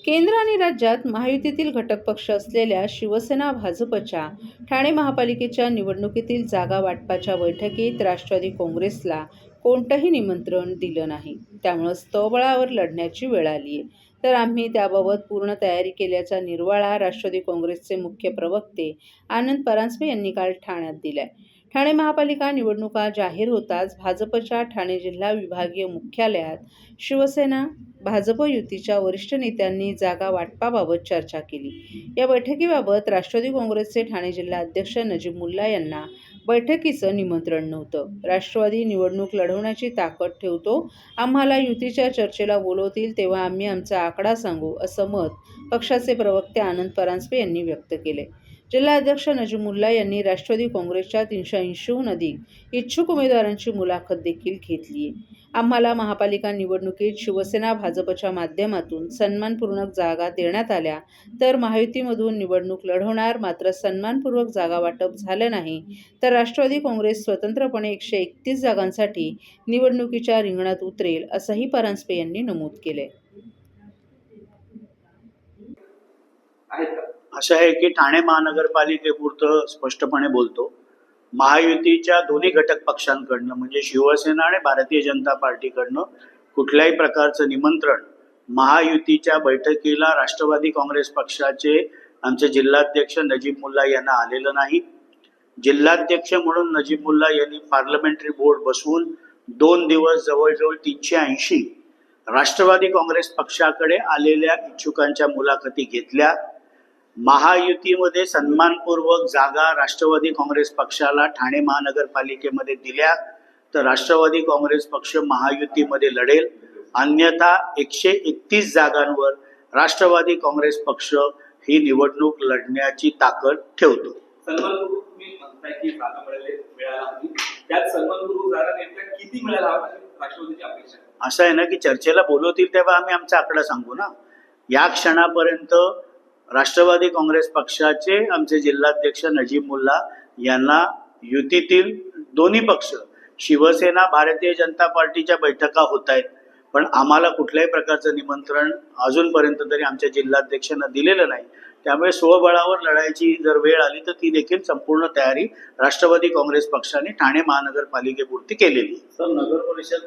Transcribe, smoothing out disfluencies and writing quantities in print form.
केंद्र आणि राज्यात महायुतीतील घटक पक्ष असलेल्या शिवसेना भाजपच्या ठाणे महापालिकेच्या निवडणुकीतील जागा वाटपाच्या बैठकीत राष्ट्रवादी काँग्रेसला कोणतंही निमंत्रण दिलं नाही. त्यामुळे स्वबळावर लढण्याची वेळ आली आहे. तर आम्ही त्याबाबत पूर्ण तयारी केल्याचा निर्वाळा राष्ट्रवादी काँग्रेसचे मुख्य प्रवक्ते आनंद परांजपे यांनी काल ठाण्यात दिलाय. ठाणे महापालिका निवडणुका जाहीर होताच भाजपच्या ठाणे जिल्हा विभागीय मुख्यालयात शिवसेना भाजप युतीच्या वरिष्ठ नेत्यांनी जागा वाटपाबाबत चर्चा केली. या बैठकीबाबत राष्ट्रवादी काँग्रेसचे ठाणे जिल्हा अध्यक्ष नजीब मुल्ला यांना बैठकीचं निमंत्रण नव्हतं. राष्ट्रवादी निवडणूक लढवण्याची ताकद ठेवतो, आम्हाला युतीच्या चर्चेला बोलवतील तेव्हा आम्ही आमचा आकडा सांगू, असं मत पक्षाचे प्रवक्ते आनंद परांजपे यांनी व्यक्त केले. जिल्हा अध्यक्ष नजीब मुल्ला यांनी राष्ट्रवादी काँग्रेसच्या 380हून अधिक इच्छुक उमेदवारांची मुलाखत देखील घेतली आहे. आम्हाला महापालिका निवडणुकीत शिवसेना भाजपच्या माध्यमातून सन्मानपूर्वक जागा देण्यात आल्या तर महायुतीमधून निवडणूक लढवणार, मात्र सन्मानपूर्वक जागा वाटप झालं नाही तर राष्ट्रवादी काँग्रेस स्वतंत्रपणे 131 जागांसाठी निवडणुकीच्या रिंगणात उतरेल, असंही परांजपे यांनी नमूद केले. असं आहे की ठाणे महानगरपालिकेपुरतं स्पष्टपणे बोलतो, महायुतीच्या दोन्ही घटक पक्षांकडनं म्हणजे शिवसेना आणि भारतीय जनता पार्टीकडनं कुठल्याही प्रकारचं निमंत्रण महायुतीच्या बैठकीला राष्ट्रवादी काँग्रेस पक्षाचे आमचे जिल्हाध्यक्ष नजीब मुल्ला यांना आलेलं नाही. जिल्हाध्यक्ष म्हणून नजीब मुल्ला यांनी पार्लमेंटरी बोर्ड बसवून 2 दिवस जवळजवळ 380 राष्ट्रवादी काँग्रेस पक्षाकडे आलेल्या इच्छुकांच्या मुलाखती घेतल्या. महायुतीमध्ये सन्मानपूर्वक जागा राष्ट्रवादी काँग्रेस पक्षाला ठाणे महानगरपालिकेमध्ये दिल्या तर राष्ट्रवादी काँग्रेस पक्ष महायुतीमध्ये लढेल, अन्यथा 131 जागांवर राष्ट्रवादी काँग्रेस पक्ष ही निवडणूक लढण्याची ताकद ठेवतो. सन्मानपूर्वक तुम्ही म्हणताय की जागा मिळाला नाही, त्यात सन्मानपूर्वक जागा नेमक्या किती मिळाला राष्ट्रवादीची अपेक्षा? असं आहे ना की चर्चेला बोलवतील तेव्हा आम्ही आमचा आकडा सांगू ना. या क्षणापर्यंत राष्ट्रवादी काँग्रेस पक्षाचे आमचे जिल्हाध्यक्ष नजीब मुल्ला यांना युतीतील दोन्ही पक्ष शिवसेना भारतीय जनता पार्टीच्या बैठका होत आहेत, पण आम्हाला कुठल्याही प्रकारचं निमंत्रण अजूनपर्यंत तरी आमच्या जिल्हाध्यक्षांना दिलेलं नाही. त्यामुळे स्वबळावर लढायची जर वेळ आली तर ती देखील संपूर्ण तयारी राष्ट्रवादी काँग्रेस पक्षाने ठाणे महानगरपालिकेपुरती केलेली. सर, नगर परिषद